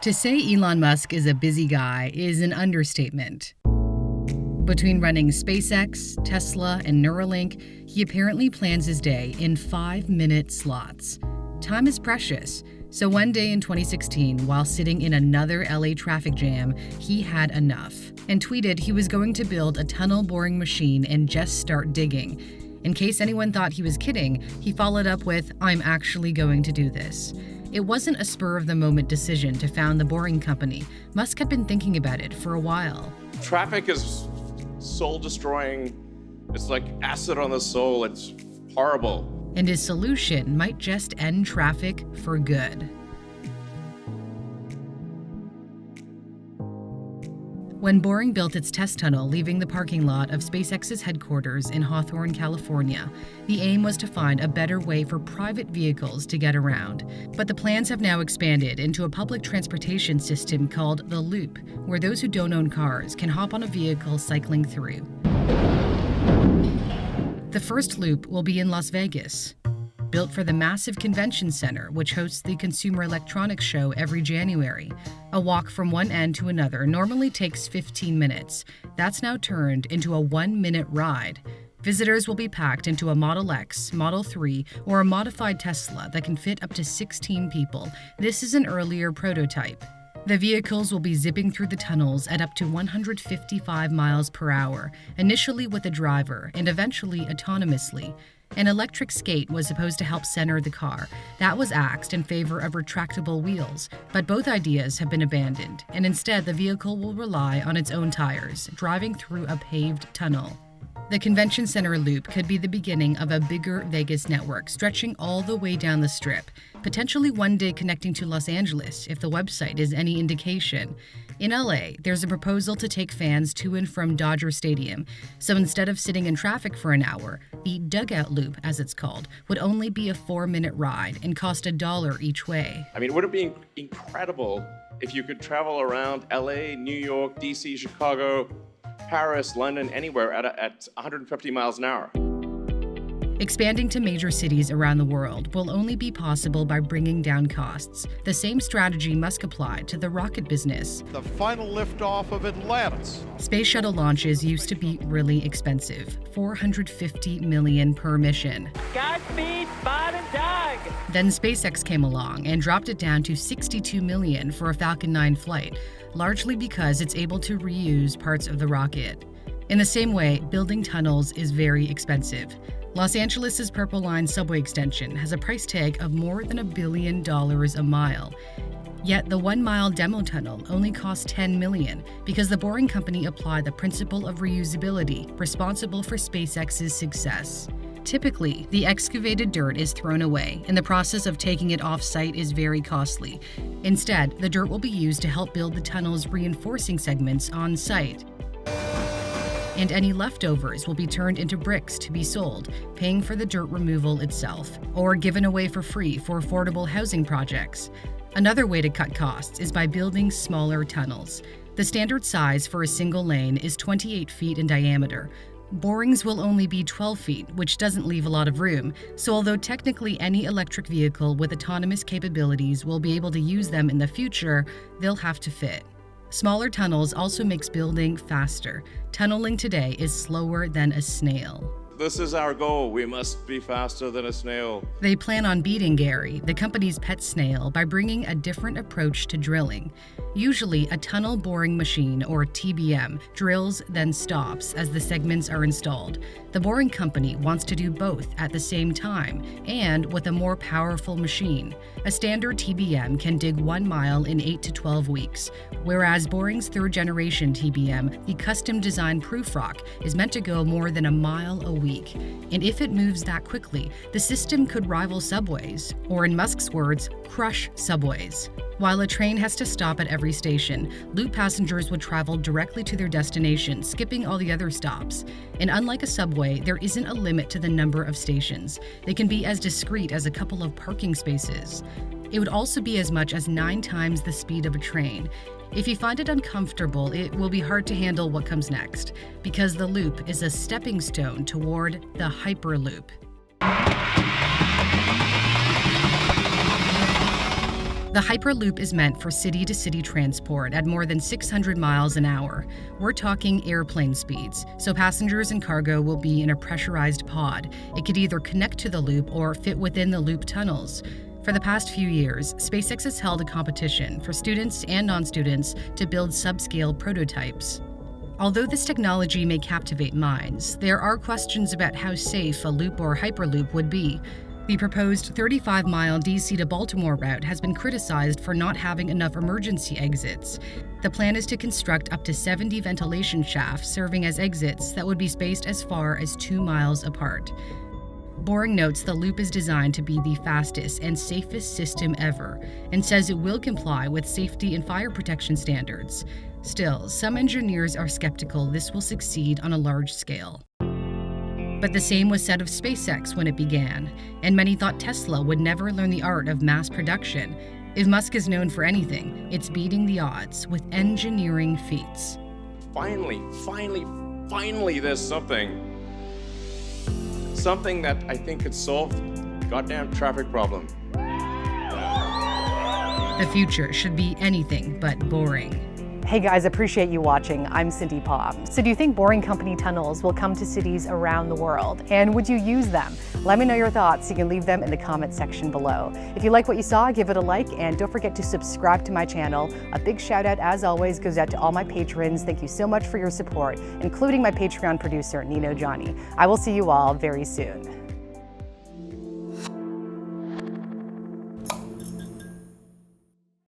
To say Elon Musk is a busy guy is an understatement. Between running SpaceX, Tesla, and Neuralink, he apparently plans his day in 5-minute slots. Time is precious, so one day in 2016, while sitting in another LA traffic jam, he had enough and tweeted he was going to build a tunnel boring machine and just start digging. In case anyone thought he was kidding, he followed up with, "I'm actually going to do this." It wasn't a spur-of-the-moment decision to found the Boring Company. Musk had been thinking about it for a while. Traffic is soul-destroying. It's like acid on the soul. It's horrible. And his solution might just end traffic for good. When Boring built its test tunnel leaving the parking lot of SpaceX's headquarters in Hawthorne, California, the aim was to find a better way for private vehicles to get around. But the plans have now expanded into a public transportation system called the Loop, where those who don't own cars can hop on a vehicle cycling through. The first loop will be in Las Vegas. Built for the massive convention center, which hosts the Consumer Electronics Show every January. A walk from one end to another normally takes 15 minutes. That's now turned into a 1-minute ride. Visitors will be packed into a Model X, Model 3, or a modified Tesla that can fit up to 16 people. This is an earlier prototype. The vehicles will be zipping through the tunnels at up to 155 miles per hour, initially with a driver and eventually autonomously. An electric skate was supposed to help center the car. That was axed in favor of retractable wheels, but both ideas have been abandoned, and instead the vehicle will rely on its own tires, driving through a paved tunnel. The convention center loop could be the beginning of a bigger Vegas network stretching all the way down the Strip, potentially one day connecting to Los Angeles if the website is any indication. In LA, there's a proposal to take fans to and from Dodger Stadium, so instead of sitting in traffic for an hour, the Dugout Loop, as it's called, would only be a 4-minute ride and cost $1 each way. I mean, would it be incredible if you could travel around LA, New York, DC, Chicago, Paris, London, anywhere at 150 miles an hour? Expanding to major cities around the world will only be possible by bringing down costs. The same strategy Musk applied to the rocket business. The final liftoff of Atlantis. Space shuttle launches used to be really expensive, $450 million per mission. Godspeed, Spot and Doug! Then SpaceX came along and dropped it down to $62 million for a Falcon 9 flight, largely because it's able to reuse parts of the rocket. In the same way, building tunnels is very expensive. Los Angeles' Purple Line subway extension has a price tag of more than $1 billion a mile. Yet the 1-mile demo tunnel only cost $10 million because the Boring Company applied the principle of reusability responsible for SpaceX's success. Typically, the excavated dirt is thrown away, and the process of taking it off-site is very costly. Instead, the dirt will be used to help build the tunnel's reinforcing segments on-site. And any leftovers will be turned into bricks to be sold, paying for the dirt removal itself, or given away for free for affordable housing projects. Another way to cut costs is by building smaller tunnels. The standard size for a single lane is 28 feet in diameter. Borings will only be 12 feet, which doesn't leave a lot of room, so although technically any electric vehicle with autonomous capabilities will be able to use them in the future, they'll have to fit. Smaller tunnels also makes building faster. Tunneling today is slower than a snail. This is our goal. We must be faster than a snail. They plan on beating Gary, the company's pet snail, by bringing a different approach to drilling. Usually, a tunnel boring machine, or TBM, drills then stops as the segments are installed. The Boring Company wants to do both at the same time and with a more powerful machine. A standard TBM can dig 1 mile in 8 to 12 weeks, whereas Boring's third-generation TBM, the custom-designed Prufrock, is meant to go more than 1 mile a week. And if it moves that quickly, the system could rival subways, or in Musk's words, crush subways. While a train has to stop at every station, Loop passengers would travel directly to their destination, skipping all the other stops. And unlike a subway, there isn't a limit to the number of stations. They can be as discrete as a couple of parking spaces. It would also be as much as 9 times the speed of a train. If you find it uncomfortable, it will be hard to handle what comes next, because the Loop is a stepping stone toward the Hyperloop. The Hyperloop is meant for city-to-city transport at more than 600 miles an hour. We're talking airplane speeds, so passengers and cargo will be in a pressurized pod. It could either connect to the loop or fit within the loop tunnels. For the past few years, SpaceX has held a competition for students and non-students to build subscale prototypes. Although this technology may captivate minds, there are questions about how safe a loop or Hyperloop would be. The proposed 35-mile DC to Baltimore route has been criticized for not having enough emergency exits. The plan is to construct up to 70 ventilation shafts serving as exits that would be spaced as far as 2 miles apart. Boring notes the loop is designed to be the fastest and safest system ever, and says it will comply with safety and fire protection standards. Still, some engineers are skeptical this will succeed on a large scale. But the same was said of SpaceX when it began, and many thought Tesla would never learn the art of mass production. If Musk is known for anything, it's beating the odds with engineering feats. Finally, there's something that I think could solve the goddamn traffic problem. The future should be anything but boring. Hey guys, appreciate you watching. I'm Cindy Palm. So do you think Boring Company tunnels will come to cities around the world? And would you use them? Let me know your thoughts. You can leave them in the comment section below. If you like what you saw, give it a like and don't forget to subscribe to my channel. A big shout out, as always, goes out to all my patrons. Thank you so much for your support, including my Patreon producer, Nino Johnny. I will see you all very soon.